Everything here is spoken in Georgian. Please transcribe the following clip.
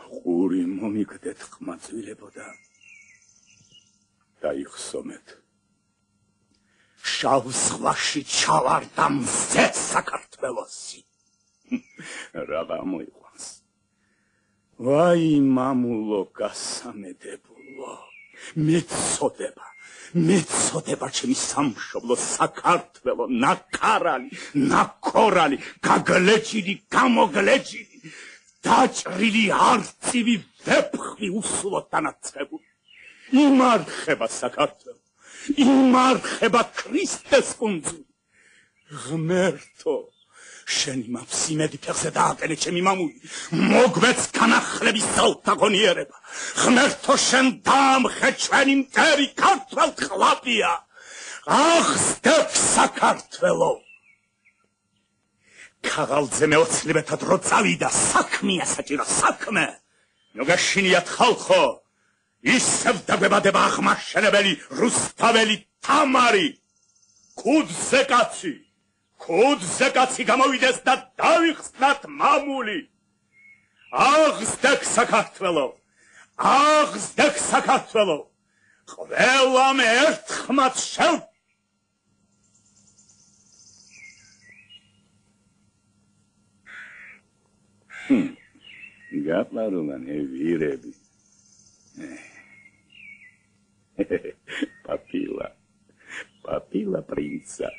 ყური მომიგდეთ ყმაწვილებოდა დაიხსომეთ შავ ზღვაში ჩავარდა მზე საქართველოსი რაღა მოიყვანს ვაი მამულო გასამედებულო მეწოდება ჩემი სამშობლო საქართველო ნაკარალი ნაკორალი გაგლეჭილი გამოგლეჭილი დაჭრილი არწივი ვეფხვი უსულოდ დანაცხებული იმარხება საქართველო იმარხება ქრისტეს კუნძული ღმერთო შენი მაფსიმედი ფეხზე დააყენე ჩემი მამული მოგვეც განახლების საუთაგონიერება ღმერთო შენ დამხე ჩვენი მტერი ქართველ ხლაპია აღსდებ საქართველო ქაღალდზე მეოცნებეთად რო წავიდა საქმეა საჭირო საქმე ნოგაშინიათ ხალხო ისევ დაგვებადება აღმაშენებელი რუსთაველი თამარი ქუდზე კაცი გამოვიდეს და დავიხსნათ მამული აღსდებ საქართველო ყველამ ერთხმად შევ გაპარულან ვირები papila princa